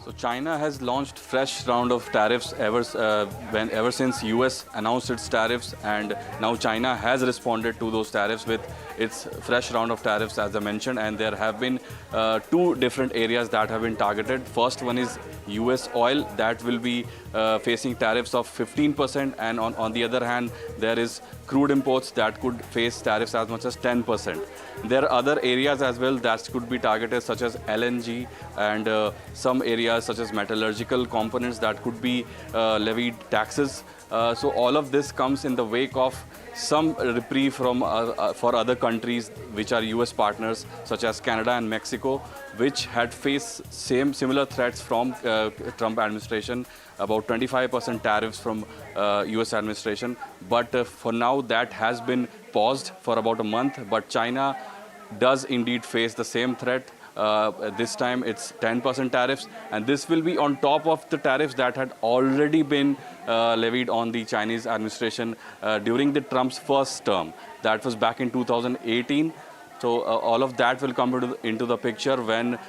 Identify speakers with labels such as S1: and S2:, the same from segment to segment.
S1: So China has launched fresh round of tariffs ever since US announced its tariffs, and now China has responded to those tariffs with its fresh round of tariffs, as I mentioned, and there have been two different areas that have been targeted. First one is US oil, that will be facing tariffs of 15%, and on the other hand, there is crude imports that could face tariffs as much as 10%. There are other areas as well that could be targeted, such as LNG, and some areas such as metallurgical components that could be levied taxes. So all of this comes in the wake of some reprieve for other countries which are US partners, such as Canada and Mexico, which had faced similar threats from Trump administration, about 25% tariffs from US administration. But for now, that has been paused for about a month. But China does indeed face the same threat. This time it's 10% tariffs, and this will be on top of the tariffs that had already been levied on the Chinese administration during the Trump's first term. That was back in 2018. So all of that will come into the picture when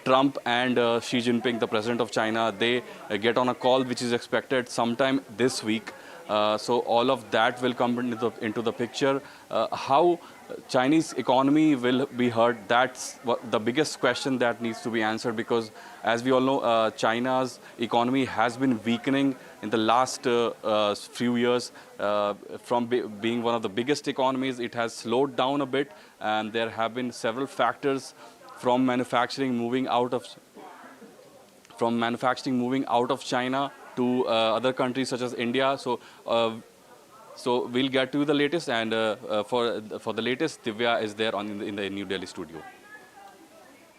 S1: Trump and Xi Jinping, the president of China, they get on a call which is expected sometime this week. So all of that will come into the picture. How Chinese economy will be hurt, that's the biggest question that needs to be answered, because as we all know, China's economy has been weakening in the last few years. From being one of the biggest economies, it has slowed down a bit, and there have been several factors from manufacturing moving out of China to other countries such as India. So we'll get to the latest, and for the latest, Divya is there in the New Delhi studio.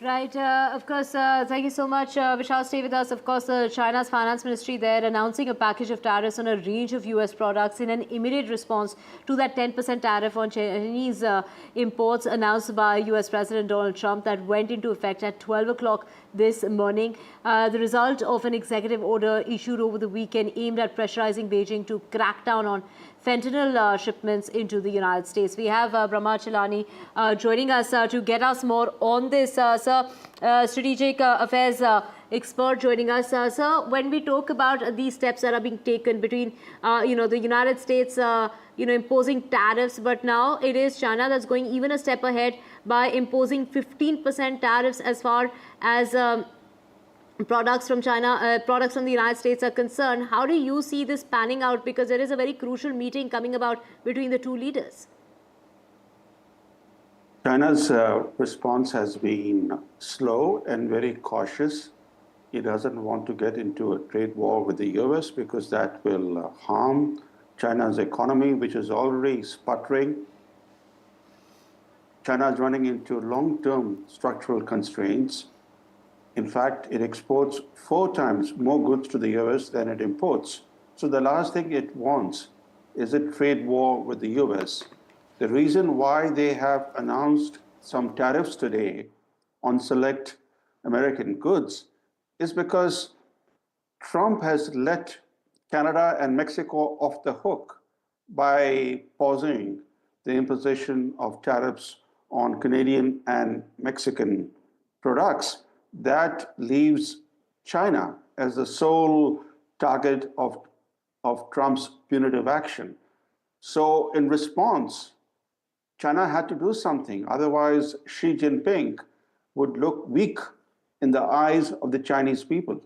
S2: Right. Of course, thank you so much, Vishal. Stay with us. Of course, China's finance ministry there announcing a package of tariffs on a range of US products in an immediate response to that 10% tariff on Chinese imports announced by US President Donald Trump that went into effect at 12 o'clock this morning. The result of an executive order issued over the weekend aimed at pressurizing Beijing to crack down on fentanyl shipments into the United States. We have Brahma Chilani joining us to get us more on this. Sir, strategic affairs expert joining us. Sir, when we talk about these steps that are being taken between, the United States, imposing tariffs, but now it is China that's going even a step ahead by imposing 15% tariffs as far as products from China, products from the United States are concerned. How do you see this panning out? Because there is a very crucial meeting coming about between the two leaders.
S3: China's response has been slow and very cautious. It doesn't want to get into a trade war with the US because that will harm China's economy, which is already sputtering. China is running into long-term structural constraints. In fact, it exports 4 times more goods to the US than it imports. So the last thing it wants is a trade war with the US. The reason why they have announced some tariffs today on select American goods is because Trump has let Canada and Mexico off the hook by pausing the imposition of tariffs on Canadian and Mexican products. That leaves China as the sole target of Trump's punitive action. So in response, China had to do something. Otherwise, Xi Jinping would look weak in the eyes of the Chinese people.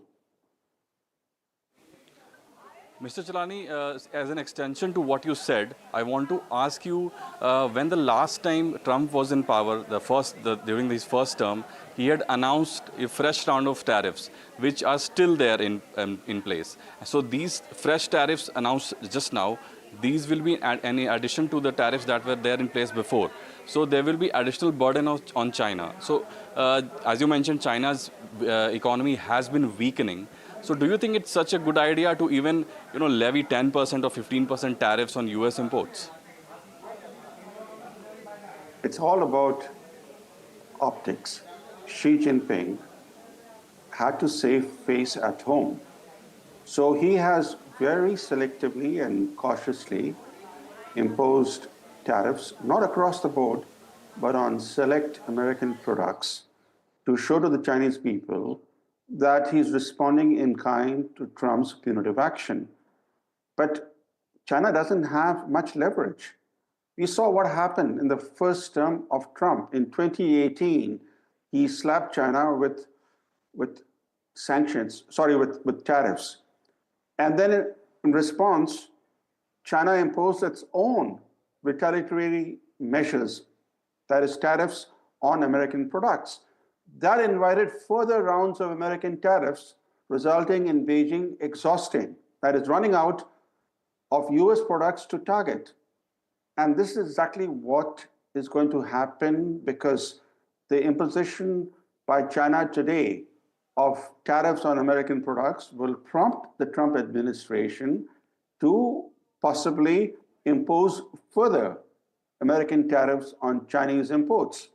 S1: Mr. Chalani, as an extension to what you said, I want to ask you, when the last time Trump was in power, during his first term, he had announced a fresh round of tariffs, which are still there in place. So these fresh tariffs announced just now, these will be in addition to the tariffs that were there in place before. So there will be additional burden on China. So as you mentioned, China's economy has been weakening. So do you think it's such a good idea to even levy 10% or 15% tariffs on US imports?
S3: It's all about optics. Xi Jinping had to save face at home. So he has very selectively and cautiously imposed tariffs, not across the board, but on select American products to show to the Chinese people that he's responding in kind to Trump's punitive action. But China doesn't have much leverage. We saw what happened in the first term of Trump. In 2018, he slapped China with sanctions, with tariffs. And then in response, China imposed its own retaliatory measures, that is tariffs on American products. That invited further rounds of American tariffs, resulting in Beijing exhausting, that is running out of US products to target. And this is exactly what is going to happen, because the imposition by China today of tariffs on American products will prompt the Trump administration to possibly impose further American tariffs on Chinese imports.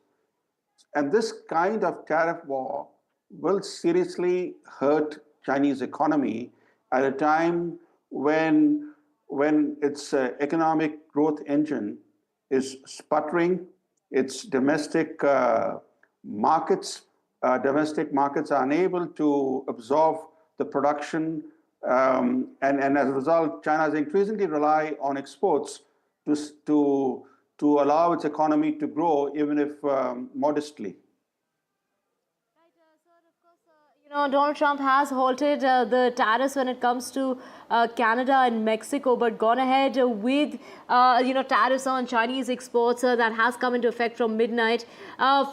S3: And this kind of tariff war will seriously hurt Chinese economy at a time when its economic growth engine is sputtering, its domestic markets are unable to absorb the production, and as a result, China is increasingly rely on exports to allow its economy to grow, even if modestly.
S2: Donald Trump has halted the tariffs when it comes to Canada and Mexico, but gone ahead with, tariffs on Chinese exports that has come into effect from midnight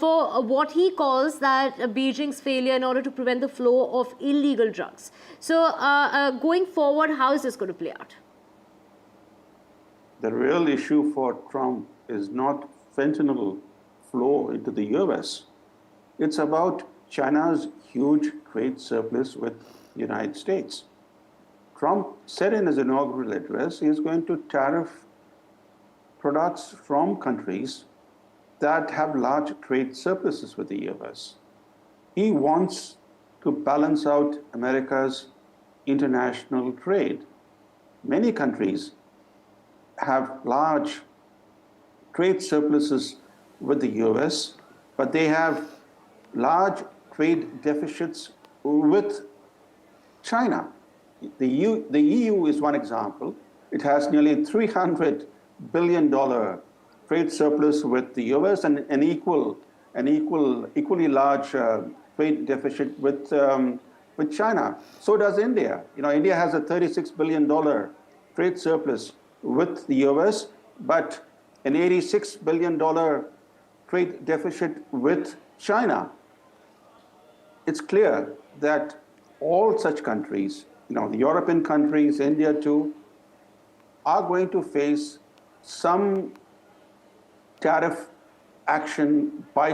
S2: for what he calls that Beijing's failure in order to prevent the flow of illegal drugs. So going forward, how is this going to play out?
S3: The real issue for Trump is not fentanyl flow into the US. It's about China's huge trade surplus with the United States. Trump said in his inaugural address he is going to tariff products from countries that have large trade surpluses with the US. He wants to balance out America's international trade. Many countries have large trade surpluses with the US, but they have large trade deficits with China. The EU is one example. It has nearly $300 billion trade surplus with the US and an equally large trade deficit with China. So does India. India has a $36 billion trade surplus with the US, but an $86 billion trade deficit with China. It's clear that all such countries, the European countries, India too, are going to face some tariff action by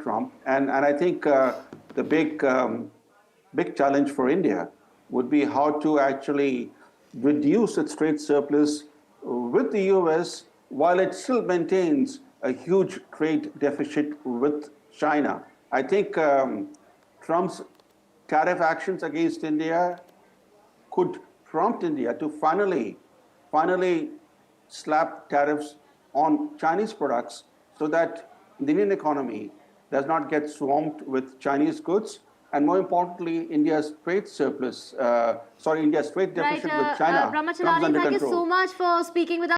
S3: Trump. And I think the big challenge for India would be how to actually reduce its trade surplus with the US while it still maintains a huge trade deficit with China. I think Trump's tariff actions against India could prompt India to finally slap tariffs on Chinese products so that the Indian economy does not get swamped with Chinese goods. And more importantly, India's trade deficit with China comes under control.
S2: Ramachandani, thank you so much for speaking with us.